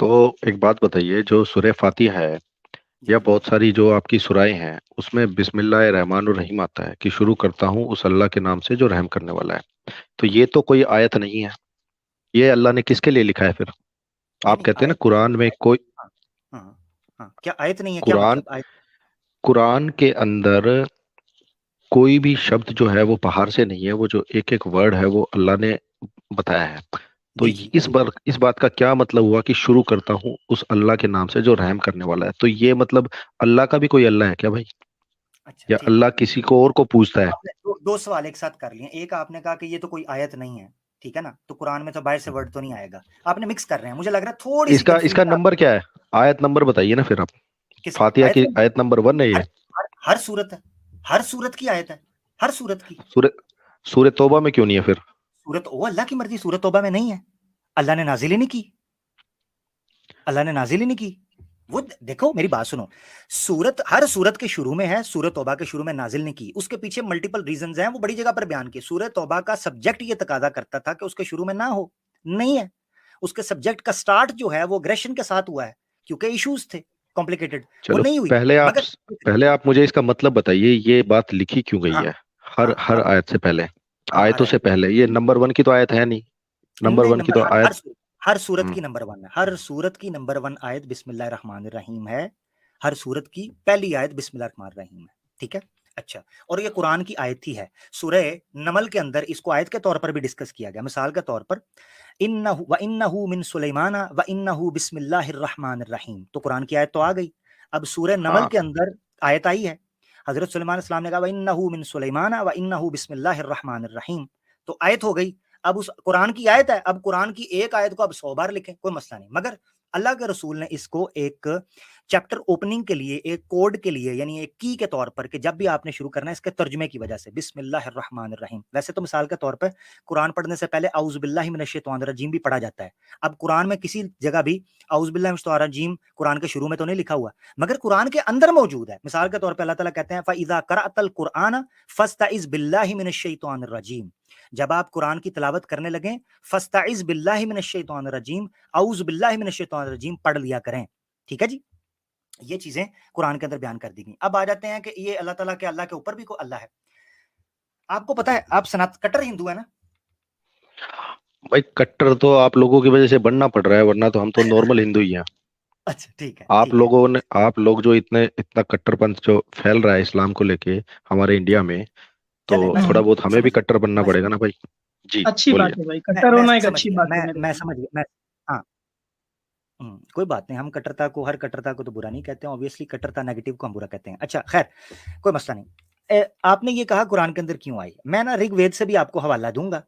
तो एक बात बताइए, जो सूरह फातिहा है जी या जी। बहुत सारी जो आपकी सुराएं हैं, उसमें बिस्मिल्लाह रहमान रहीम आता है कि शुरू करता हूँ उस अल्लाह के नाम से जो रहम करने वाला है। तो ये तो कोई आयत नहीं है। ये अल्लाह ने किसके लिए लिखा है फिर? नहीं आप नहीं, कहते हैं ना आयत नहीं है, कुरान में आयत। कोई हाँ हाँ हाँ, क्या आयत नहीं है, क्या कुरान मतलब आयत? कुरान के अंदर कोई भी शब्द जो है वो बाहर से नहीं है। वो जो एक एक वर्ड है वो अल्लाह ने बताया है। तो देखिए इस बात का क्या मतलब हुआ कि शुरू करता हूँ उस अल्लाह के नाम से जो रहम करने वाला है? तो ये मतलब अल्लाह का भी कोई अल्लाह है क्या भाई? अच्छा या ठीक है। अल्लाह किसी को और को पूछता है? आपने दो सवाल एक साथ कर लिए। एक आपने कहा कि ये तो कोई आयत नहीं है, ठीक है ना, तो कुरान में तो बाहर से वर्ड तो नहीं आएगा। आपने मिक्स कर रहे हैं, मुझे लग रहा है थोड़ी सी इसका इसका कंफ्यूजन नंबर आपकी। क्या है? आयत नंबर बताइए ना फिर आप। किसका फातिहा आयत की का? आयत नंबर 1 है हर ये। हर सूरत है, हर सूरत की आयत है, हर सूरत की। सूर्य सूर्य तौबा में क्यों नहीं है फिर? सूरत वो अल्लाह की मर्जी, सूरत तौबा में नहीं है। अल्लाह ने नाजिल ही नहीं की, अल्लाह ने नाजिल ही नहीं की। वो देखो मेरी बात सुनो, सूरत हर सूरत के शुरू में है, सूरत तौबा के शुरू में नाजिल नहीं की। उसके पीछे मल्टीपल रीजंस हैं, वो बड़ी जगह पर बयान किए। सूरत तौबा का सब्जेक्ट ये तकादा करता था कि उसके शुरू में ना हो, नहीं है। उसके सब्जेक्ट का स्टार्ट जो है वो अग्रेशन के साथ हुआ है, क्योंकि इश्यूज थे कॉम्प्लिकेटेड, वो चलो, नहीं हुई। पहले आप मगर पहले आप मुझे इसका मतलब बताइए, ये बात लिखी क्यों गई हाँ है? हर हाँ, हर आयत से पहले, अब आ आयतों रहे से हैं। पहले। ये नंबर 1 की तो आयत है नहीं। नंबर नहीं, 1 की नंबर तो हर आयत। हर सूरत हम्म। की नंबर वन है। हर सूरत की नंबर वन आयत बिस्मिल्लाह रहमान रहीम है। हर सूरत की पहली आयत बिस्मिल्लाह रहमान रहीम है, ठीक है। अच्छा, और ये कुरान की आयत ही है। सूरह नमल के अंदर इसको आयत के तौर पर भी डिस्कस किया गया। मिसाल के तौर पर इन्नहु मिन सुलेमाना व इन्नहु बिस्मिल्लाहिर रहमानिर रहीम, तो कुरान की आयत तो आ गई। अब सूरह नमल हाँ। के अंदर आयत आई है, हजरत सुलेमान अलैहिस्सलाम ने कहा व इन्नहु मिन सुलेमाना व इन्नहु बिस्मिल्लाहिर रहमानिर रहीम, तो आयत हो गई। अब उस कुरान की आयत है, अब कुरान की एक आयत को अब 100 बार लिखें, कोई मसला नहीं। मगर अल्लाह के रसूल ने इसको एक चैप्टर ओपनिंग के लिए, एक कोड के लिए, यानी एक की के तौर पर, कि जब भी आपने शुरू करना है इसके तर्जुमे की वजह से बिस्मिल्लाहिर रहमानिर रहीम। वैसे तो मिसाल के तौर पर कुरान पढ़ने से पहले औज़ु बिल्लाहि मिनश शैतानिर रजीम भी पढ़ा जाता है। अब कुरान में किसी जगह भी औज़ु बिल्लाहि मिनश शैतानिर रजीम कुरान के शुरू में तो नहीं लिखा हुआ, मगर कुरान के अंदर मौजूद है। मिसाल के तौर पर अल्लाह ताला कहते हैं फ़इज़ा क़रअतल कुरआन फ़स्तइज़ बिल्लाहि मिनश शैतानिर रजीम, जब आप कुरान की तिलावत करने लगे फ़स्तइज़ बिल्लाहि मिनश शैतानिर रजीम, औज़ु बिल्लाहि मिनश शैतानिर रजीम पढ़ लिया करें, ठीक है जी। ये चीजें कुरान के अंदर बयान कर दी गई। अब आ जाते हैं कि ये अल्लाह ताला के, अल्लाह के ऊपर भी कोई अल्लाह है। आपको पता है, आप सनात कट्टर हिंदू है ना? भाई, कट्टर तो आप लोगों की वजह से बनना पड़ रहा है, वरना तो हम तो नॉर्मल हिंदू ही हैं। अच्छा ठीक है, ठीक है। आप लोग जो इतना कट्टरपंथ जो फैल रहा है इस्लाम को लेके हमारे इंडिया में, तो चले, मैं थोड़ा समझ बहुत हमें भी समझ कट्टर बनना मैं पड़ेगा समझ ना भाई। जी, अच्छी बोलिए। बात है भाई, कट्टर मैं होना एक समझ अच्छी गया, बात है मेरे मैं भाई। समझ गया, मैं हाँ। कोई बात नहीं, हम कट्टरता को, हर कट्टरता को तो बुरा नहीं कहते हैं, ऑब्वियसली कट्टरता नेगेटिव को हम बुरा कहते हैं। अच्छा खैर, कोई मसला नहीं। आपने ये कहा कुरान के अंदर क्यों आई, मैं ना ऋग्वेद से भी आपको हवाला दूंगा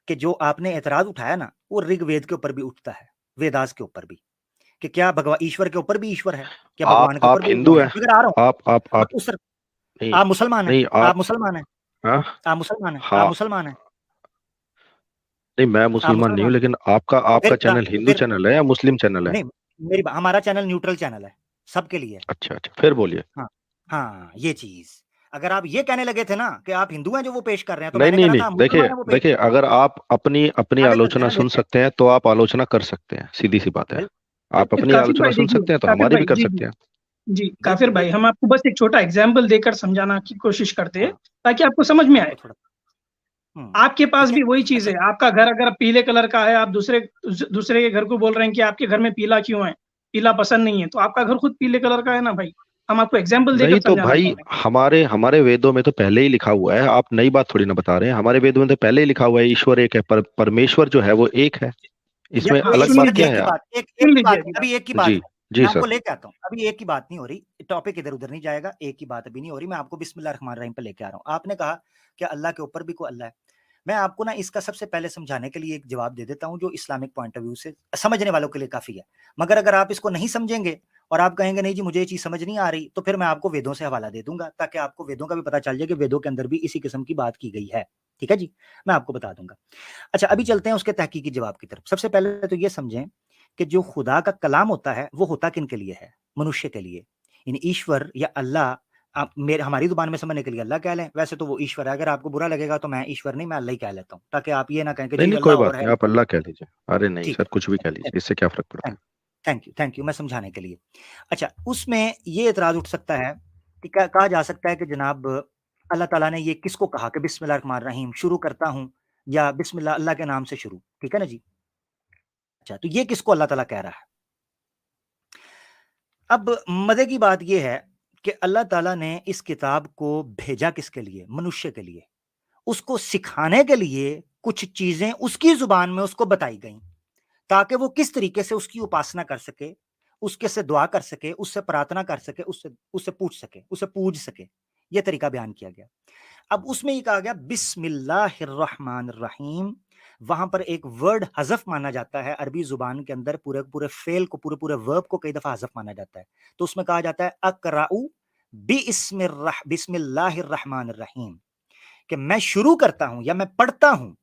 कि जो आपने एतराज उठाया ना, वो ऋग्वेद के ऊपर भी उठता है, वेदास के ऊपर भी, कि क्या भगवान ईश्वर के ऊपर भी ईश्वर है, क्या भगवान के ऊपर आप भी हिंदू भगवान है। हैं? मगर आ रहा हूँ, आप उस नहीं, आप मुसलमान हैं, नहीं आप आप। मुसलमान हैं, हाँ। आप मुसलमान हैं, आप हाँ। मुसलमान हैं, नहीं, मैं आप मुसलमान नहीं हूँ, मुसलमान हैं। लेकिन आपका तो फिर आपका चैनल हिंदू फिर चैनल है या मुस्लिम चैनल है? नहीं, हमारा चैनल न्यूट्रल चैनल है, सबके लिए है। अच्छा अच्छा, फिर बोलिए। हाँ हाँ, ये चीज, अगर आप ये कहने लगे थे ना कि आप हिंदू हैं जो वो पेश कर रहे हैं, तो नहीं मैंने नहीं कहना नहीं, था हम देखिए मुसलमान हैं वो पेश देखिए, कर रहे हैं। अगर आप अपनी अपनी आगे चलते हैं आलोचना ना, सुन देखते हैं। सकते हैं तो आप आलोचना कर सकते हैं, सीधी सी बात है। बिल्कुल आप बिल्कुल। अपनी काफिर आलोचना भाई सुन देखिए, सकते हैं तो काफिर हमारी भी भाई कर जी जी सकते हैं। जी, काफिर देखिए भाई हम आपको बस एक छोटा एग्जाम्पल देकर समझाना की कोशिश करते हैं हाँ, ताकि आपको समझ में आपको आए। थोड़ा आपके पास ठीक है। भी वही चीज अच्छा, है, आपका घर अगर पीले कलर का है, आप दूसरे दूसरे के घर को बोल रहे हैं कि आपके घर में पीला क्यों है, पीला पसंद नहीं है, तो आपका घर खुद पीले कलर का है ना भाई। हम आपको एग्जाम्पल देकर नहीं तो समझाना भाई, चाह रहे हैं। हमारे हमारे वेदों में तो पहले ही लिखा हुआ है। आप नई बात थोड़ी ना बता रहे हैं। हमारे वेदों में तो पहले ही लिखा हुआ है, ईश्वर एक है, परमेश्वर जो है वो एक है। यार इसमें वो हाँ अलग इसी बात का क्या सुन है? एक ही लीजिए बात नहीं, अभी आप। अभी एक ही बात जी। है। जी मैं आपको सर। लेके आता हूँ, अभी एक ही बात नहीं हो रही, टॉपिक इधर उधर नहीं जाएगा, एक ही बात अभी नहीं हो रही। मैं आपको बिस्मिल्लाह रहमान रहीम पे लेके आ रहा हूँ। आपने कहा कि अल्लाह के ऊपर भी कोई अल्लाह है। मैं आपको ना इसका सबसे पहले समझाने के लिए एक जवाब दे देता हूँ जो इस्लामिक पॉइंट ऑफ व्यू से समझने वालों के लिए काफी है। मगर अगर आप इसको नहीं समझेंगे और आप कहेंगे नहीं जी मुझे ये चीज समझ नहीं आ रही, तो फिर मैं आपको वेदों से हवाला दे दूंगा, ताकि आपको वेदों का भी पता चल जाए कि वेदों के अंदर भी इसी किस्म की बात की गई है। ठीक है जी, मैं आपको बता दूंगा। अच्छा, अभी चलते हैं उसके तहकीकी जवाब की तरफ। सबसे पहले तो ये समझें कि जो खुदा का कलाम होता है वो होता किन के लिए है? मनुष्य के लिए। यानी ईश्वर या अल्लाह, आप मेरे हमारी जुबान में समझने के लिए अल्लाह कह लें, वैसे तो वो ईश्वर है। अगर आपको बुरा लगेगा तो मैं ईश्वर नहीं, मैं अल्लाह ही कह लेता हूँ, ताकि आप ये ना कहें कि नहीं जी नहीं, कोई अल्लाह बात और है नहीं, आप ईश्वर। अल्लाह कह लीजिए। अरे नहीं ठीक सर, है, कुछ भी कह लीजिए, इससे क्या फर्क पड़ता है? थैंक यू मैं समझाने के लिए। अच्छा, उसमें ये एतराज उठ सकता है कि कहा जा सकता है कि जनाब अल्लाह ताला ने ये किसको कहा कि बिस्मिल्लाह रहमान रहीम शुरू करता हूँ, या बिस्मिल्लाह अल्लाह के नाम से शुरू, ठीक है ना जी। अच्छा, तो ये किसको अल्लाह ताला कह रहा है? अब मजे की बात यह है कि अल्लाह ताला ने इस किताब को भेजा किसके लिए? मनुष्य के लिए। उसको सिखाने के लिए कुछ चीजें उसकी जुबान में उसको बताई गई, ताकि वो किस तरीके से उसकी उपासना कर सके, उसके से दुआ कर सके, उससे प्रार्थना कर सके, उससे उससे पूछ सके, उसे पूज सके। ये तरीका बयान किया गया। अब उसमें ये कहा गया बिस्मिल्लाहिर्रहमानिर्रहीम, वहां पर एक वर्ड हज़फ माना जाता है अरबी जुबान के अंदर, पूरे पूरे फेल को, पूरे पूरे वर्ब को कई दफा हज़फ माना जाता है। तो उसमें कहा जाता है अक़राउ बिस्मिल्लाहिर्रहमानिर्रहीम, कि मैं शुरू करता हूं या मैं पढ़ता हूं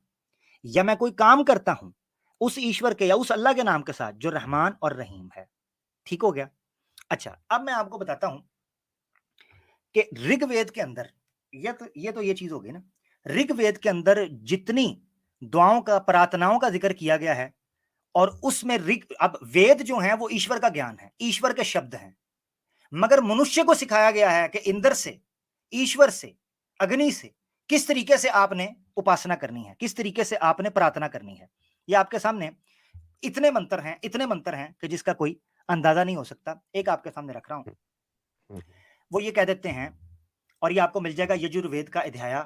या मैं कोई काम करता हूं उस ईश्वर के या उस अल्लाह के नाम के साथ जो रहमान और रहीम है। ठीक हो गया। अच्छा, अब मैं आपको बताता हूं कि ऋग्वेद के अंदर ये चीज हो गई ना। ऋग्वेद के अंदर जितनी दुआओं का, प्रार्थनाओं का जिक्र किया गया है, और उसमें अब वेद जो है वो ईश्वर का ज्ञान है, ईश्वर के शब्द हैं, मगर मनुष्य को सिखाया गया है कि इंद्र से, ईश्वर से, अग्नि से किस तरीके से आपने उपासना करनी है, किस तरीके से आपने प्रार्थना करनी है। ये आपके सामने इतने मंत्र हैं कि जिसका कोई अंदाजा नहीं हो सकता। एक आपके सामने रख रहा हूं। वो ये कह देते हैं, और ये आपको मिल जाएगा यजुर्वेद का अध्याय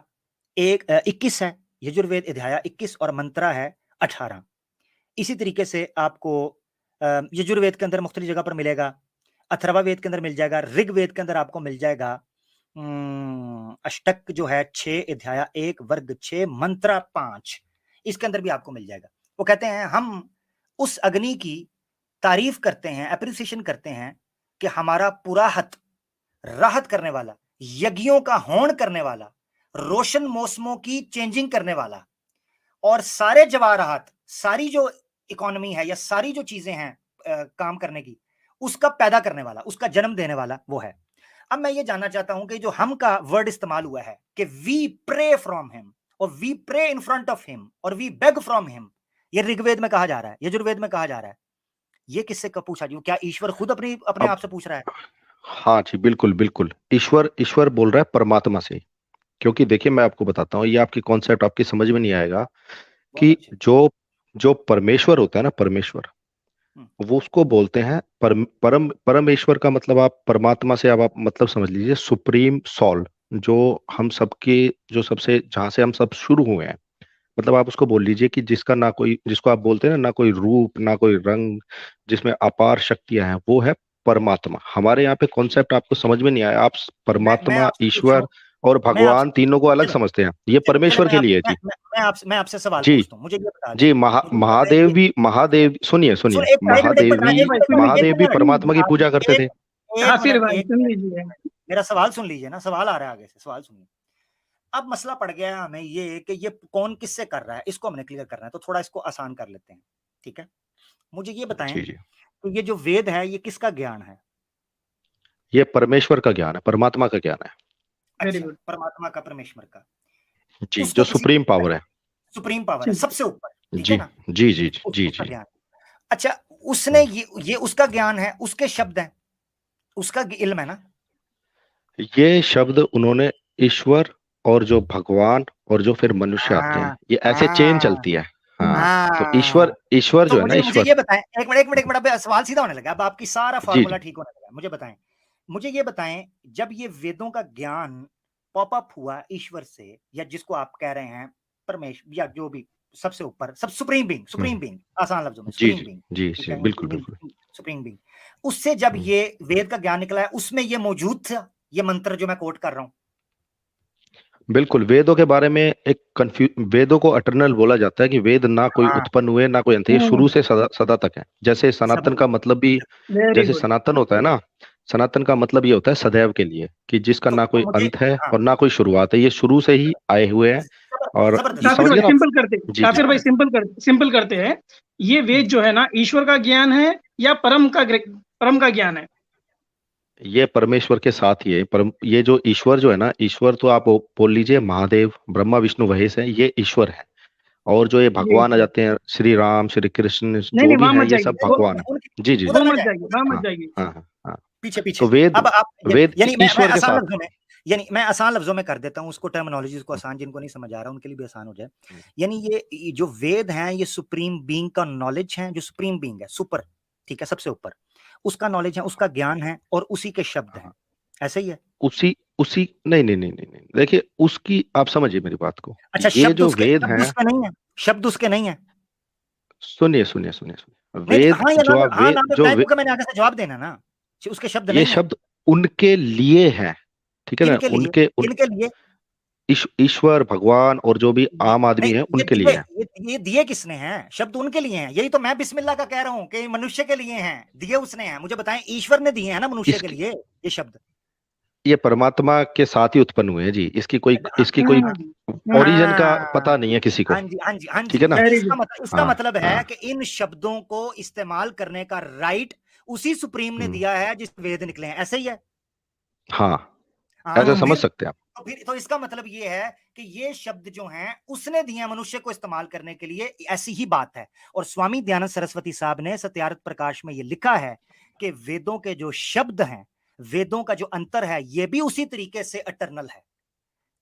21 है, यजुर्वेद अध्याय 21 और मंत्रा है 18। इसी तरीके से आपको यजुर्वेद के अंदर मुख्तलिफ जगह पर मिलेगा, अथर्वा वेद के अंदर मिल जाएगा, ऋग्वेद के अंदर आपको मिल जाएगा अष्टक जो है 6 अध्याय 1 वर्ग 6 मंत्रा 5, इसके अंदर भी आपको मिल जाएगा। वो कहते हैं हम उस अग्नि की तारीफ करते हैं, एप्रिसिएशन करते हैं कि हमारा पुराहत, राहत करने वाला, यज्ञों का होण करने वाला, रोशन मौसमों की चेंजिंग करने वाला, और सारे जवाहरात, सारी जो इकोनॉमी है या सारी जो चीजें हैं काम करने की, उसका पैदा करने वाला, उसका जन्म देने वाला वो है। अब मैं ये जानना चाहता हूं कि जो हम का वर्ड इस्तेमाल हुआ है कि वी प्रे फ्रॉम हिम, और we pray in front of him, और वी बेग फ्रॉम हिम, ये ऋग्वेद में कहा जा रहा है, यजुर्वेद में कहा जा रहा है। ये किससे पूछा जी? क्या ईश्वर खुद अपने आप से पूछ रहा है? हाँ जी, बिल्कुल बिल्कुल, ईश्वर बोल रहा है परमात्मा से। क्योंकि देखिए, मैं आपको बताता हूँ, ये आपकी कॉन्सेप्ट आपकी समझ में नहीं आएगा कि जो जो परमेश्वर होता है ना, परमेश्वर, वो उसको बोलते हैं परमेश्वर का मतलब आप परमात्मा से आप मतलब समझ लीजिए सुप्रीम सॉल, जो हम सबके, जो सबसे, जहां से हम सब शुरू हुए हैं। मतलब आप उसको बोल लीजिए कि जिसका ना कोई, जिसको आप बोलते हैं ना कोई रूप ना कोई रंग, जिसमें अपार शक्तियां हैं, वो है परमात्मा। हमारे यहाँ पे कॉन्सेप्ट आपको समझ में नहीं आया, आप परमात्मा, ईश्वर और भगवान तीनों को अलग समझते हैं। ये परमेश्वर के लिए है जी। मैं आपसे सवाल जी पूछता हूँ, मुझे ये बता जी, दें। महादेव, सुनिए सुनिए, महादेव भी परमात्मा की पूजा करते थे। हासिर भाई सुन लीजिए, मेरा सवाल सुन लीजिए ना, सवाल आ रहा है आगे से, सवाल सुनिए। अब मसला पड़ गया है हमें ये कि ये कौन किससे कर रहा है, इसको हमने क्लियर करना है, तो थोड़ा इसको आसान कर लेते हैं, ठीक है। मुझे ये बताएं कि ये जो वेद है ये किसका ज्ञान है? ये परमेश्वर का ज्ञान है, परमात्मा का ज्ञान है। अच्छा, परमात्मा का, परमेश्वर का जी, जो सुप्रीम पावर है, सुप्रीम पावर है, सबसे ऊपर, ठीक जी है ना? जी जी जी जी। अच्छा, उसने ये उसका ज्ञान है, उसके शब्द हैं, उसका इल्म है ना। ये शब्द उन्होंने ईश्वर और जो भगवान और जो फिर मनुष्य आते हैं, ये ऐसे चेन चलती है। हाँ, तो ईश्वर जो है ना, मुझे ये बताएं, एक मिनट सवाल सीधा होने लगा, अब आपकी सारा फार्मूला ठीक होने लगा। मुझे ये बताएं, जब ये वेदों का ज्ञान पॉपअप हुआ ईश्वर से, या जिसको आप कह रहे हैं परमेश्वर, या जो भी सबसे ऊपर, सब सुप्रीम बीइंग, आसान लफ्जों में सुप्रीम बीइंग, जी बिल्कुल बिल्कुल, सुप्रीम बीइंग, उससे जब ये वेद का ज्ञान निकला है, उसमें ये मौजूद था, ये मंत्र जो मैं कोट कर रहा हूं। बिल्कुल, वेदों के बारे में एक वेदों को अटर्नल बोला जाता है कि वेद ना कोई उत्पन्न हुए ना कोई अंत, ये शुरू से सदा तक है। जैसे सनातन का मतलब भी, जैसे सनातन होता है ना, सनातन का मतलब ये होता है सदैव के लिए, कि जिसका ना कोई अंत है और ना कोई शुरुआत है, ये शुरू से ही आए हुए हैं। और सिंपल करते हैं, ये वेद जो है ना, ईश्वर का ज्ञान है या परम का ज्ञान है? ये परमेश्वर के साथ ही है। ये जो ईश्वर जो है ना, ईश्वर तो आप बोल लीजिए महादेव, ब्रह्मा विष्णु महेश है, ये ईश्वर है। और जो ये ये भगवान आ जाते हैं, श्री राम, श्री कृष्ण, नहीं जो नहीं, भी वहां है मत ये जाइए, सब भगवान है। जी जी जी। वो उधर मत मत जाए, जाइए, वहां मत हाँ जाइए। हाँ हाँ हाँ। पीछे पीछे। तो वेद, अब आप वेद यानी मैं ईश्वर के आसान साथ। लफ्जों में, यानी मैं आसान लफ्जों में कर देता हूँ उसको, टर्मिनोलॉजीज को आसान, जिनको नहीं समझ आ रहा उनके लिए भी आसान हो जाए। यानी ये जो वेद हैं ये सुप्रीम बीइंग का नॉलेज है, जो सुप्रीम बीइंग है, सुपर, ठीक है, सबसे ऊपर, उसका नॉलेज है, उसका ज्ञान है, और उसी के शब्द हैं, ऐसा ही है। उसी उसी नहीं नहीं नहीं नहीं नहीं, देखिए उसकी, आप समझिए मेरी बात को। अच्छा, ये जो वेद शब्द हैं, उसके नहीं है, शब्द उसके नहीं है। सुनिए सुनिए सुनिए सुनिए, नहीं वेद हाँ या ना जो में, आप हाँ ना में बताएं, वे, क्योंकि मैंने आगे से जवाब देना ना, उसके शब्द ये नहीं है। शब्द उनके लिए हैं, ठीक है ना, किनके लिए, उनके किनके लिए? ईश्वर भगवान और जो भी आम आदमी नहीं, है ये उनके दिए, लिए है। ये दिए किसने हैं? शब्द उनके लिए हैं, यही तो मैं बिस्मिल्लाह का कह रहा हूं कि मनुष्य के लिए हैं, दिए उसने हैं। मुझे बताएं, ईश्वर ने दिए हैं ना मनुष्य के इसकी, लिए ये शब्द? ये परमात्मा के साथ ही उत्पन्न हुए हैं जी, इसकी कोई ओरिजिन का पता नहीं है किसी को, हाँ जी, हाँ जी, हाँ ठीक जी। है ना। इसका हाँ मतलब है हाँ कि इन शब्दों को इस्तेमाल करने का राइट उसी सुप्रीम ने हम्म, दिया है जिस वेद निकले हैं, ऐसे ही है। हाँ, हाँ, ऐसा तो समझ फिर सकते हैं आप। तो इसका मतलब ये है कि ये शब्द जो हैं उसने दिए हैं मनुष्य को इस्तेमाल करने के लिए, ऐसी ही बात है। और स्वामी दयानंद सरस्वती साहब ने सत्यार्थ प्रकाश में ये लिखा है कि वेदों के जो शब्द हैं, वेदों का जो अंतर है, ये भी उसी तरीके से अटर्नल है,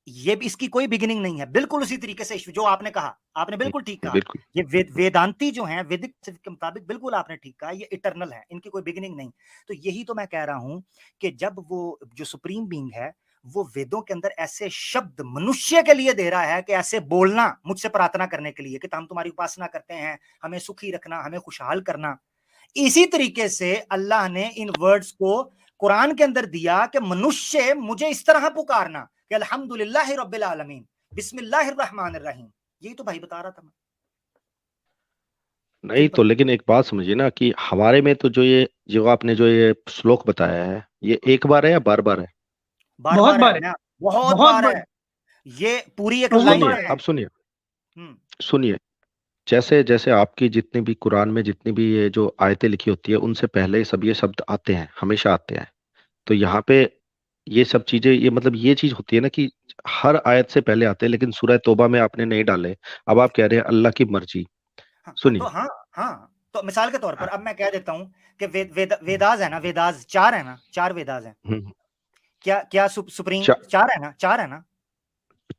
ये भी, इसकी कोई बिगिनिंग नहीं है, बिल्कुल उसी तरीके से जो आपने कहा, आपने बिल्कुल ठीक कहा। बिल्कुल। ये वेदांती जो हैं, वैदिक के मुताबिक बिल्कुल आपने ठीक कहा, ये इटर्नल है, इनकी कोई बिगिनिंग नहीं। तो यही तो मैं कह रहा हूं कि जब वो जो सुप्रीम बीइंग है वो वेदों के अंदर ऐसे शब्द मनुष्य के लिए दे रहा है कि ऐसे बोलना मुझसे प्रार्थना करने के लिए कि हम तुम्हारी उपासना करते हैं, हमें सुखी रखना, हमें खुशहाल करना, इसी तरीके से अल्लाह ने इन वर्ड्स को कुरान के अंदर दिया कि मनुष्य मुझे इस तरह पुकारना कि अल्हम्दुलिल्लाह रब्बिल आलमीन, बिस्मिल्लाहिर रहमानिर रहीम। यही तो भाई बता रहा था मैं, नहीं सिंपल। तो लेकिन एक बात समझिए ना कि हमारे में तो जो आपने जो ये श्लोक बताया है, ये एक बार है या बार बार है? बार बहुत बार है, बार है, मैं बहुत बहुत बार बार, है, ये पूरी एक बहुत लाइन सुनिए, बार में है। है। अब सुनिए, हम्म। सुनिए। जैसे जैसे आपकी जितनी भी कुरान में जितनी भी ये जो आयतें लिखी होती है, उनसे पहले सब ये शब्द आते हैं, हमेशा आते हैं। तो यहाँ पे ये सब चीजें, ये मतलब ये चीज होती है ना कि हर आयत से पहले आते हैं, लेकिन सूरह तौबा में आपने नहीं डाले। अब आप कह रहे हैं अल्लाह की मर्जी। तो सुनिए। हाँ, हाँ, तो मिसाल के तौर पर हाँ, अब मैं कह देता हूं कि वेदास है ना, वेदास चार है ना, चार वेदास हैं। हम्म, क्या क्या सुप्रीम चा, चार है ना, चार है ना?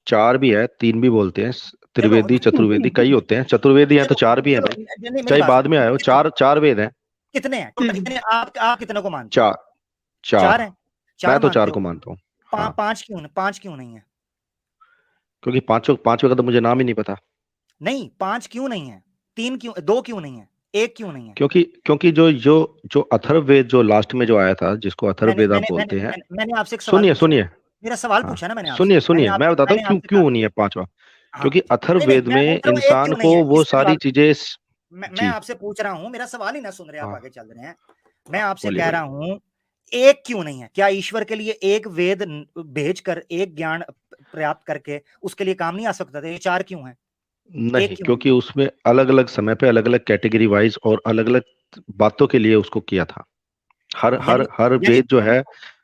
चार भी है, तीन भी बोलते हैं, चलो त्रिवेदी चतुर्वेदी कई होते हैं, चतुर्वेदी हैं तो चलो चार भी हैं चलो, भाई। नहीं मेरी चाहे बात बाद सुनो, में आए हो, कितने चार चार वेद हैं। कितने हैं जी टोटल, जी। कितने आप कितने को मानते हो? चार। चार चार। हैं, मैं चार तो चार मानते को हो। मानता हूँ। हाँ, पांच क्यों नहीं है? क्योंकि पांचों का तो मुझे नाम ही नहीं पता। नहीं, पांच क्यों नहीं है? तीन क्यों, दो क्यों नहीं है, एक क्यों नहीं है? क्योंकि क्योंकि जो जो जो अथर्ववेद जो लास्ट में जो आया था, जिसको अथर्ववेद आप बोलते हैं। मैंने आपसे एक सवाल सुनिए पूछा है, सुनिए। मेरा सवाल हाँ, पूछा ना मैंने आपसे, सुनिए सुनिए, मैं बताता हूँ मैंने क्यों आपसे क्यों कहा, नहीं है पांचवा। हाँ, क्योंकि नहीं अथर्ववेद मैं में पूछ रहा हूँ एक इंसान क्यों नहीं को है, वो इसका सारी जवाब। चीजें मैं जी। आपसे पूछ रहा हूं, मेरा सवाल ही ना सुन रहे, आप हाँ आगे चल रहे हैं। मैं हाँ, आपसे बोलिए कह रहा बोलिए। हूं, एक क्यों नहीं है? क्या ईश्वर के लिए एक वेद भेजकर एक ज्ञान प्राप्त करके उसके लिए काम नहीं आ सकता था? ये चार क्यों है, एक नहीं, क्यों नहीं क्योंकि है? उसमें अलग अलग समय पे अलग अलग कैटेगरी वाइज और अलग अलग बातों के लिए उसको किया था। हर यानी हर हर यानी वेद जो है।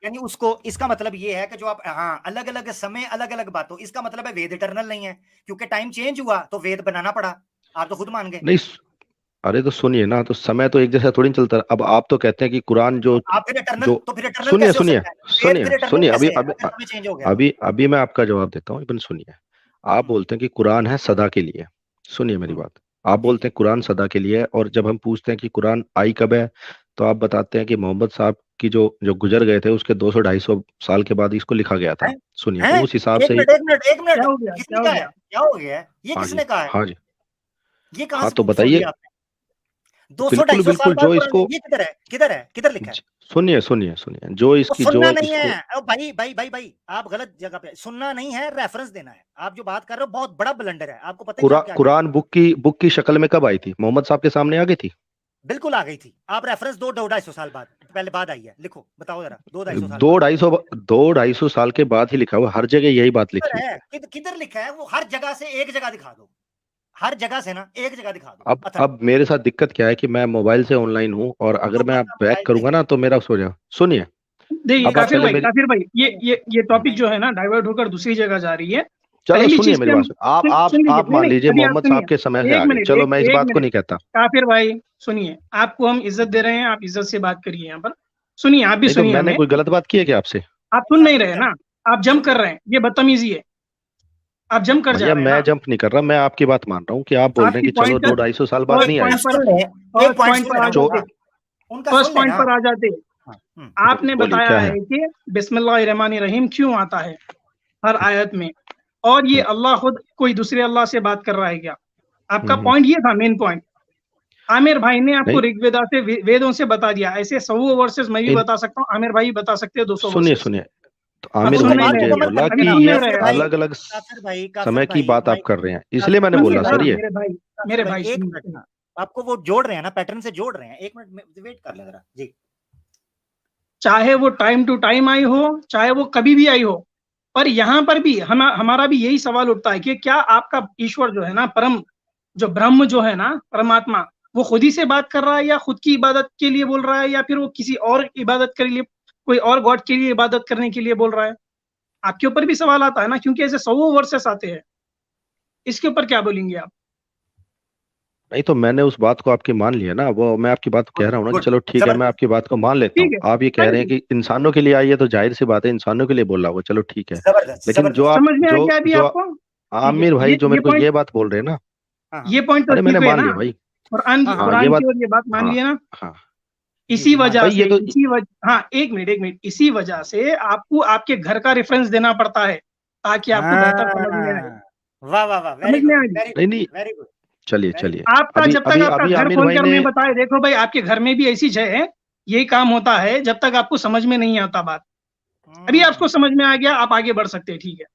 यानी उसको, इसका मतलब ये है कि जो आप, हाँ, अलग अलग समय अलग अलग बातों, इसका मतलब है वेद इटर्नल नहीं है, क्योंकि टाइम चेंज हुआ तो वेद बनाना पड़ा, आप तो खुद मान गए। नहीं, अरे तो सुनिए ना, तो समय तो एक जैसा थोड़ी ना चलता। अब आप तो कहते हैं कि कुरान जो आप फिर इटर्नल, जो तो फिर इटर्नल सुनिए कैसे हो सुनिए सकता है? वेद सुनिए फिर इटर्नल सुनिए, अभी कैसे है अभी अगर समय चेंज हो गया तो? अभी अभी मैं आपका जवाब देता हूँ, इबन सुनिए। आप हम्म, बोलते हैं कि कुरान है सदा के लिए। सुनिए मेरी हम्म, बात। आप जी बोलते जी। हैं कुरान सदा के लिए है, और जब हम पूछते हैं कि कुरान आई कब है, तो आप बताते हैं कि मोहम्मद साहब की जो जो गुजर गए थे उसके 200 250 साल के बाद इसको लिखा गया था। हैं सुनिए, हैं तो उस हिसाब एक से ही। मिनट, एक मिनट, एक क्या मिनट, हो गया, किसने क्या हो कहा है, गया? क्या हो गया है, ये हाँ जी, किसने कहा है? हाँ जी। ये कहां हाँ से तो सुन बताइए। लिया आपने? 200 बिल्कुल 250 साल बिल्कुल, बाद जो कुरान में, इसको ये किधर है, किधर है, किधर लिखा है? सुनिए सुनिए सुनिए, जो वो इसकी सुनना जो नहीं इसको है, ओ भाई भाई भाई भाई, आप गलत जगह पे, सुनना नहीं है, रेफरेंस देना है। आप जो बात कर रहे हो बहुत बड़ा ब्लंडर है, आपको पता ही नहीं आप क्या कह रहे कुरान बुक की शक्ल में कब आई थी? मोहम्मद साहब के सामने आ गई थी। हो। बिल्कुल आ गई थी, आप रेफरेंस दो, 200 250 साल बाद, पहले बाद आई है, लिखो, बताओ जरा, 200 250 साल बाद। 200 250 साल के बाद ही लिखा हुआ, हर जगह यही बात लिखी किधर हुई है, है। किधर लिखा है? वो हर जगह से एक जगह दिखा दो, हर जगह से ना एक जगह दिखा दो अथर। अब मेरे साथ दिक्कत क्या है कि मैं मोबाइल से ऑनलाइन हूँ, और अगर तो मैं बस आप आप बैक मोबाइल से करूंगा ना तो मेरा सो जाओ। सुनिए, नहीं अब आप इसका पहले मतलब, मेरी। काफिर भाई, ये नहीं ये टॉपिक नहीं जो है ना डाइवर्ट होकर दूसरी जगह जा रही है। चलो पहली सुनिए चीज मेरी पे बात, आप सुन आप सुन लीजिए, आप नहीं मान नहीं, लीजिए अभी आप मोहम्मद सुनिए, साहब के समय से एक आगे, मिनट, चलो मैं इस एक बात को मिनट, नहीं कहता। काफिर भाई सुनिए, आपको हम इज्जत दे रहे हैं, आप इज्जत से बात करिए यहाँ पर। सुनिए, आप भी नहीं तो सुनिए मैंने हमें। कोई गलत बात की है क्या आपसे? आप सुन नहीं रहे ना, आप जंप कर रहे हैं, ये बदतमीजी है, आप जंप कर जा भैया रहे हैं मैं ना। जंप नहीं कर रहा, मैं आपकी बात मान रहा हूँ कि आप बोल रहे हैं आपकी कि चलो पॉइंट का 200-250 साल बाद फर्स्ट नहीं उनका आए। पॉइंट पर, सुन ले, एक फर्स्ट पॉइंट पॉइंट सुन पर आ लेना जो जाते, उनका फर्स्ट सुन पॉइंट लेना। पर आ जाते। हाँ, आपने बोलिए बताया क्या है है। कि बिस्मिल्लाहिर्रहमानिर्रहीम क्यों आता है हर आयत में, और ये हम्म, अल्लाह खुद कोई दूसरे अल्लाह से बात कर रहा है क्या? आपका हम्म। पॉइंट ये था, मेन पॉइंट। आमिर भाई ने आपको नहीं ऋग्वेदा से वेदों से बता दिया, ऐसे 100 वर्सेस मैं भी इन बता सकता हूँ, आमिर भाई बता सकते हैं 200 सुनिए वर्सेस। सुनिए, तो अब आमिर सुन भाई नहीं ने बात रहे, मुझे मुकम्मल बोला कर अभी कि लेना सुन ये नहीं रहे काफिर भाई। भाई, अलग अलग काफिर समय की भाई बात आप माइक, कर रहे हैं, इसलिए मैंने काफिर सुनिए बोला ना सर ये। मेरे भाई, काफिर मेरे भाई भाई एक सुनिए मिनट सुनिए। ना, आपको वो जोड़ रहे हैं ना, पैटर्न से जोड़ रहे हैं, एक मिनट वेट कर ले जरा जी। चाहे वो टाइम टू टाइम आई हो, चाहे वो कभी भी आई हो, पर यहाँ पर भी हमारा भी यही सवाल उठता है कि क्या आपका ईश्वर जो है ना, परम जो ब्रह्म जो है ना, परमात्मा, वो खुद ही से बात कर रहा है, या खुद की इबादत के लिए बोल रहा है, या फिर वो किसी और इबादत के लिए, कोई और गॉड के लिए इबादत करने के लिए बोल रहा है? आपके ऊपर भी सवाल आता है ना, क्योंकि ऐसे 100 वर्सेस आते हैं। इसके ऊपर क्या बोलेंगे आप? नहीं तो मैंने उस बात को आपकी मान लिया ना, वो मैं आपकी बात कह गुड रहा हूँ ना कि गुड, चलो ठीक है, मैं जबरदस्त, आपकी बात को मान लेता हूँ। ठीक है, आप ये कह रहे हैं फाइनली कि इंसानों के लिए आई है, तो जाहिर सी बात है इंसानों के लिए बोल रहा होगा, चलो ठीक है। जबरदस्त लेकिन जो जबरदस्त। आप समझ में आ जो गया अभी जो आपको? ठीक है, आमिर भाई जो ये मेरे को पॉइंट, ये बात बोल रहे हैं ना, हाँ ये पॉइंट तो अरे मैंने ठीक है मान ना, लिया भाई। कुरान की, हाँ हाँ हाँ ये कुरान बात, की और ये बात मान हाँ लिया ना। हाँ जी इसी जी मान वजह भाई लिया। ये से, तो इसी वजह, हाँ एक मिनट, एक मिनट, इसी वजह से आपको आपके घर का रेफरेंस देना पड़ता है, ताकि आपको बेहतर समझ में आए। हाँ, वाह वाह वाह, वेरी समझ में गुड आ रही? वेरी नहीं गुड नहीं, वेरी गुड चलिए वेरी चलिए। गुड। आपका अभी जब तक अभी आपका अभी घर आमिर खोल भाई कर ने, मैं बताए, देखो भाई आपके घर में भी ऐसी है, यही काम होता है, जब तक आपको समझ में नहीं आता बात। अभी आपको समझ में आ गया, आप आगे बढ़ सकते हैं, ठीक है।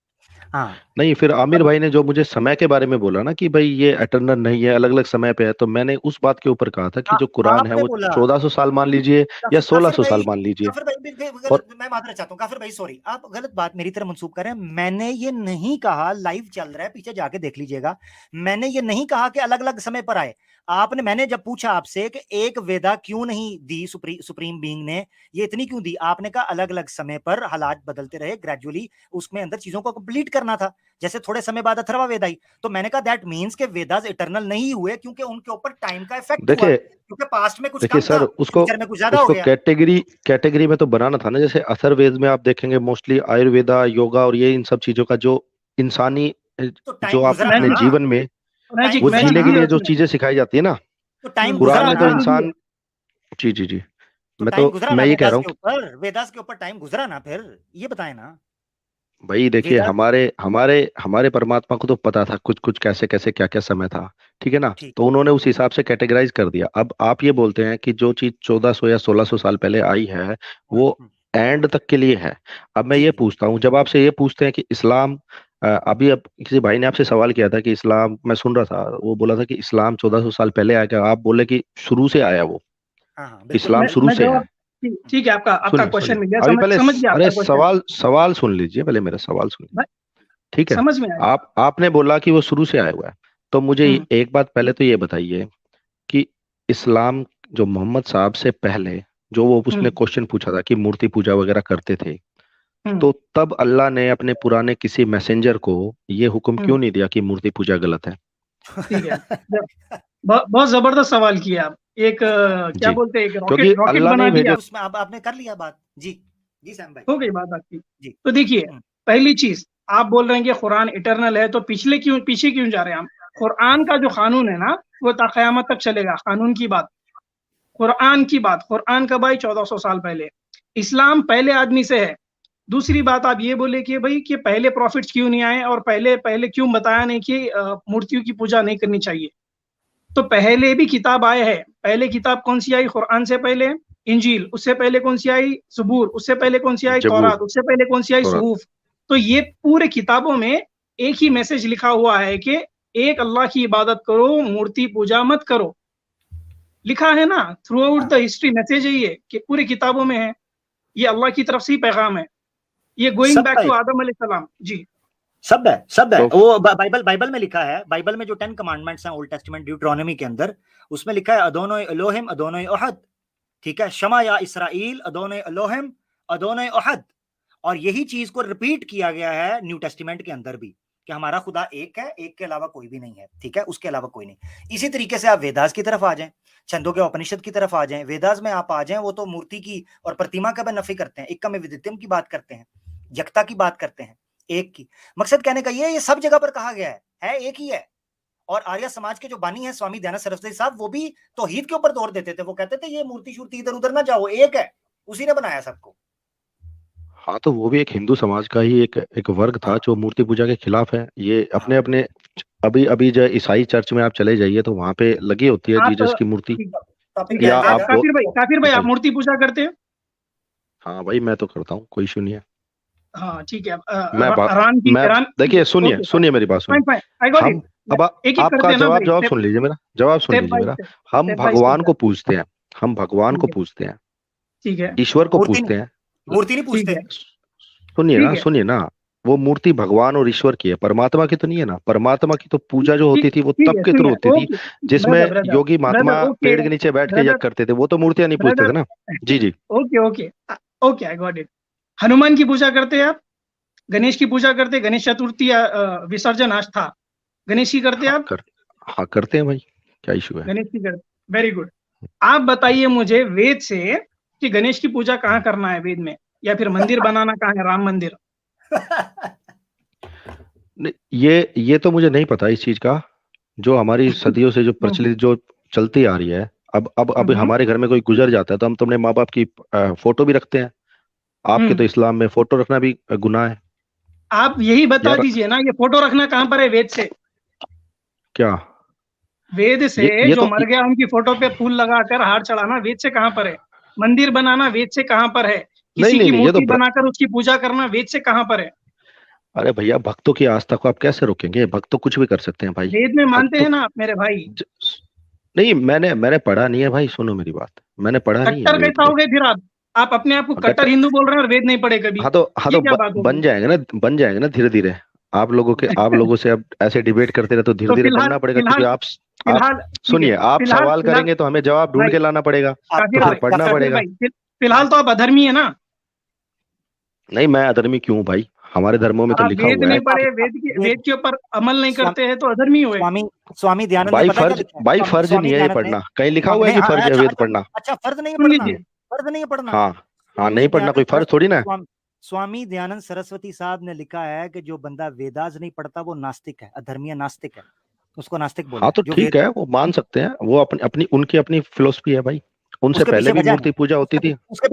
हाँ नहीं फिर आमिर अब भाई ने जो मुझे समय के बारे में बोला ना कि भाई ये एटर्नल नहीं है, अलग अलग समय पे है, तो मैंने उस बात के ऊपर कहा था कि जो कुरान है आपने वो बोला 1400 साल मान लीजिए या काफिर 1600 भाई, साल मान लीजिए। काफिर भाई और गलत, मैं माफी चाहता हूँ काफिर भाई, सॉरी, आप गलत बात मेरी तरफ मंसूब कर रहे हैं। मैंने ये नहीं कहा, लाइव चल रहा है पीछे जाके देख लीजिएगा, मैंने ये नहीं कहा कि अलग अलग समय पर आए। आपने, मैंने जब पूछा आपसे कि एक वेदा क्यों नहीं दी सुप्रीम बीइंग ने, ये इतनी क्यों दी, आपने कहा अलग अलग समय पर हालात बदलते रहे, ग्रेजुअली उसमें अंदर चीजों को कंप्लीट करना था, जैसे थोड़े समय बाद अथर्वा वेद आई। तो मैंने कहा दैट मींस के वेदास इटर्नल नहीं हुए, क्योंकि उनके ऊपर टाइम का इफेक्ट हुआ, देखिए, क्योंकि पास्ट में कुछ देखिए कम था, सर, उसको फ्यूचर में कुछ ज्यादा हो उसको गया। कैटेगरी कैटेगरी में तो बनाना था ना। जैसे अथर्ववेद में आप देखेंगे मोस्टली आयुर्वेदा, योगा और ये इन सब चीजों का जो इंसानी, तो जो टाइम आप गुजरा अपने ना, जीवन में तो टाइम मैजिक वो गुजरा मैजिक जीने ना, के भी है लिए जो उसमें, चीजें सिखाई जाती है ना, तो टाइम दूसरा कुरान गुजरा में तो ना, जादू भी है। इंसान, जी जी जी, तो मैं टाइम तो गुजरा ना, मैं ये कह वेदास रहा हूँ के ऊपर, वेदास के ऊपर टाइम गुजरा ना, फिर ये बताए ना। भाई देखिए, वेदास, हमारे हमारे हमारे परमात्मा को तो पता था कुछ कुछ कैसे कैसे क्या क्या समय था, ठीक है ना। ठीक, तो उन्होंने उस हिसाब से कैटेगराइज कर दिया। अब आप ये बोलते हैं कि जो चीज 1400 या 1600 साल पहले आई है वो एंड तक के लिए है। अब मैं जी ये जी पूछता हूँ, जब आपसे ये पूछते हैं कि इस्लाम, अभी अब किसी भाई ने आपसे सवाल किया था कि इस्लाम, मैं सुन रहा था, वो बोला था कि इस्लाम 1400 साल पहले आया क्या, आप बोले कि शुरू से आया वो, हाँ हाँ बिल्कुल इस्लाम शुरू मैं से है। जवाब, ठीक है, आपका आपका सुनिए क्वेश्चन सुनिए, मिल गया, अभी समझ पहले समझ गया अरे आपका क्वेश्चन। सवाल सवाल सुन लीजिए, पहले मेरा सवाल सुनिए, ठीक है। समझ में आया। आपने बोला कि वो शुरू से आया हुआ है, तो मुझे हम्म एक बात पहले तो ये बताइए कि इस्लाम जो मोहम्मद साहब से पहले जो वो उसने हम्म क्वेश्चन पूछा था कि मूर्ति पूजा वगैरह करते थे, हम्म तो तब अल्लाह ने अपने पुराने किसी मैसेंजर को ये हुक्म हम्म, क्यों नहीं दिया कि मूर्ति पूजा गलत है? ठीक है। बहुत जबरदस्त सवाल किया आप, एक क्या जी, बोलते हैं, एक क्योंकि रॉकेट रॉकेट अल्लाह बना नहीं दिया, भेजा। उसमें अब आपने कर लिया बात जी, जी सैम भाई, हो गई बात आपकी। जी। तो देखिए, हम्म, पहली चीज, आप बोल रहे हैं कि कुरान इटरनल है, तो पीछे क्यों जा रहे हैं हम? कुरान का जो कानून है ना, वो ता क़यामत तक चलेगा, कानून की बात, कुरान की बात। कुरान का भाई 1400 साल पहले, इस्लाम पहले आदमी से है। दूसरी बात, आप ये बोले कि भाई कि पहले प्रॉफिट्स क्यों नहीं आए, और पहले पहले क्यों बताया नहीं कि मूर्तियों की पूजा नहीं करनी चाहिए। तो पहले भी किताब आए हैं, पहले किताब कौन सी आई कुरान से पहले? इंजील। उससे पहले कौन सी आई? ज़बूर। उससे पहले कौन सी आई? जबूर, तौरात। उससे पहले कौन सी आई? तौरात। सुहूफ। तो ये पूरे किताबों में एक ही मैसेज लिखा हुआ है कि एक अल्लाह की इबादत करो, मूर्ति पूजा मत करो। लिखा है ना, through out the history message है ये, कि पूरी किताबों में है, ये अल्लाह की तरफ से ही पैगाम है, ये गोइंग सब बैक है, टू आदम अलैहिस्सलाम जी। सब है, सब है। तो वो बाइबल बाइबल में लिखा है, बाइबल में जो 10 कमांडमेंट्स हैं ओल्ड टेस्टामेंट ड्यूटरोनोमी के अंदर, उसमें लिखा है अदोनो एलोहिम अदोनो अहद, ठीक है, शमा या इसराइल अदोनो एलोहिम अदोनो अहद। और यही चीज को रिपीट किया गया है न्यू टेस्टामेंट के अंदर भी, कि हमारा खुदा एक है, एक के अलावा कोई भी नहीं है, ठीक है, उसके अलावा कोई नहीं। इसी तरीके से आप वेदास की तरफ आ जाएं, छंदों के उपनिषद की तरफ आ जाएं, वेदास में आप आ जाएं, वो तो मूर्ति की और प्रतिमा का भी नफी करते हैं, एकम विदित्यम की बात करते हैं, यकता की बात करते हैं, एक की। मकसद कहने का ये सब जगह पर कहा गया है एक ही है। और आर्य समाज के जो बानी है स्वामी दयानंद सरस्वती साहब, वो भी तौहीद के ऊपर जोर देते थे, वो कहते थे ये मूर्ति शूर्ति इधर उधर ना जाओ, एक है, उसी ने बनाया सबको। हाँ, तो वो भी एक हिंदू समाज का ही एक वर्ग था जो मूर्ति पूजा के खिलाफ है। ये अपने अपने अभी अभी जो ईसाई चर्च में आप चले जाइए तो वहां पे लगी होती है जीसस की मूर्ति। या आप काफिर भाई, आप मूर्ति पूजा करते हैं? हाँ भाई, मैं तो करता हूँ, कोई इशू नहीं है। हाँ ठीक है। मैं देखिए, सुनिए मेरी बात सुनिए। हम अब आपका जवाब सुन लीजिए, मेरा जवाब सुन लीजिए मेरा। हम भगवान को पूजते हैं, हम भगवान को पूजते हैं, ठीक है, ईश्वर को पूजते हैं, मूर्ति नहीं पूजते। सुनिए ना, वो मूर्ति भगवान और ईश्वर की है, परमात्मा की तो नहीं है ना। परमात्मा की तो पूजा जो होती थी वो तब के थ्रू होती थी, जिसमें योगी महात्मा पेड़ के नीचे बैठ के यज्ञ करते थे, वो तो मूर्तियां नहीं पूजते थे ना। जी okay, I got it. Hanuman की पूजा करते हैं आप? गणेश की पूजा करते हैं? गणेश चतुर्थी विसर्जन आज था, गणेश की करते हैं आप? हाँ करते हैं भाई, क्या इशू है? गणेश की करते, वेरी गुड। आप बताइए मुझे वेद से कि गणेश की पूजा कहाँ करना है वेद में, या फिर मंदिर बनाना कहाँ है, राम मंदिर? ये तो मुझे नहीं पता इस चीज का, जो हमारी सदियों से जो प्रचलित जो चलती आ रही है। अब हमारे घर में कोई गुजर जाता है तो हम तो अपने माँ बाप की फोटो भी रखते हैं। आपके तो इस्लाम में फोटो रखना भी गुनाह है। आप यही बता दीजिए ना, ये फोटो रखना कहाँ पर है वेद से? क्या वेद से ये जो तो, मर गया उनकी फोटो पे फूल लगाकर हार चढ़ाना वेद से कहाँ पर है? मंदिर बनाना वेद से कहाँ पर है? किसी की मूर्ति बनाकर उसकी पूजा करना वेद से कहाँ पर है? अरे भैया, भक्तों की आस्था को आप कैसे रोकेंगे? भक्त तो कुछ भी कर सकते हैं भाई। वेद में मानते हैं ना आप मेरे भाई? नहीं, मैंने पढ़ा नहीं है भाई, सुनो मेरी बात, मैंने पढ़ा नहीं है। कट्टर कैसा हो गए फिर आप अपने आप को कट्टर हिंदू बोल रहे हैं और वेद नहीं पढ़े कभी? हाँ तो बन जाएंगे ना धीरे धीरे। आप लोगों से अब ऐसे डिबेट करते रहे तो धीरे धीरे बनना पड़ेगा, क्योंकि आप सुनिए, आप सवाल करेंगे तो हमें जवाब ढूंढ के लाना पड़ेगा, तो फिर पढ़ना पड़ेगा। फिलहाल तो आप अधर्मी है ना? नहीं, मैं अधर्मी क्यों भाई? हमारे धर्मों में तो लिखा हुआ है। नहीं पढ़े, वेद के ऊपर अमल नहीं करते हैं तो अधर्मी हुए। स्वामी दयानंद भाई फर्ज नहीं है ये पढ़ना, कहीं लिखा हुआ है कि फर्ज है वेद पढ़ना? अच्छा, फर्ज नहीं है पढ़ना। हाँ नहीं पढ़ना कोई फर्ज थोड़ी ना। स्वामी दयानंद सरस्वती साहब ने लिखा है कि जो बंदा वेदास नहीं पढ़ता वो नास्तिक है, अधर्मीय नास्तिक है, उसको नास्तिक बोलते हैं। हाँ तो ठीक है, वो मान सकते हैं, वो उनकी अपनी फिलोसफी है भाई। उनसे पहले भी मूर्ति पूजा होती थी। उसके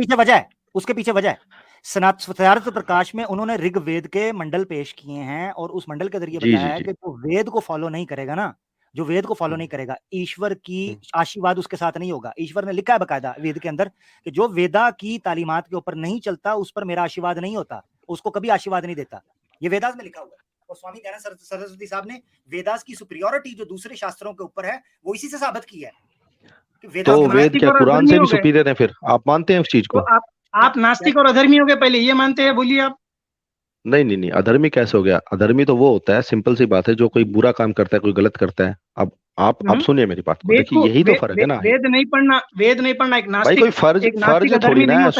पीछे वजह है सनातन प्रकाश में उन्होंने ऋग्वेद के मंडल पेश किए हैं, और उस मंडल के जरिए बताया है कि जो वेद को फॉलो नहीं करेगा ना, जो वेद को फॉलो नहीं करेगा, ईश्वर की आशीर्वाद उसके साथ नहीं होगा। ईश्वर ने लिखा है बकायदा वेद के अंदर कि जो वेदा की तालीमात के ऊपर नहीं चलता उस पर मेरा आशीर्वाद नहीं होता, उसको कभी आशीर्वाद नहीं देता। ये वेदास में लिखा हुआ है। और स्वामी दयानंद सरस्वती साहब ने वेदास की सुपीरियरिटी जो दूसरे शास्त्रों के ऊपर है वो इसी से साबित की है कि तो वेद क्या कुरान से भी सुपीरियर है? फिर आप मानते हैं उस चीज को? आप नास्तिक और अधर्मी हो गए, पहले ये मानते हैं, बोलिए आप। नहीं, अधर्मी कैसे हो गया? अधर्मी तो वो होता है, सिंपल सी बात है, जो कोई बुरा काम करता है, कोई गलत करता है। अब आप सुनिए मेरी बात को, देखिए यही तो फर्क है ना। वेद नहीं पढ़ना एक नास्तिक, भाई कोई फर्ज थोड़ी ना है।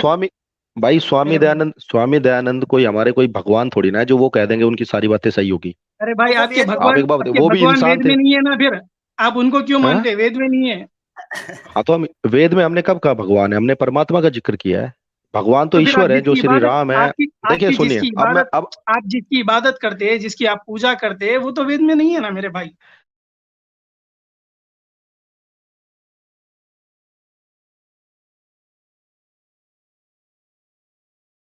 स्वामी दयानंद कोई हमारे कोई भगवान थोड़ी ना है जो वो कह देंगे उनकी सारी बातें सही होगी। अरे भाई, आपके भगवान वो भी इंसान थे, नहीं है ना? फिर आप उनको क्यों मानते? वेद में नहीं है। हाँ तो हम वेद में हमने कब कहा भगवान है? हमने परमात्मा का जिक्र किया है। भगवान तो ईश्वर है, जो श्री राम है। देखिए सुनिए, आप जिसकी इबादत करते हैं, जिसकी आप पूजा करते हैं, वो तो वेद में नहीं है ना मेरे भाई।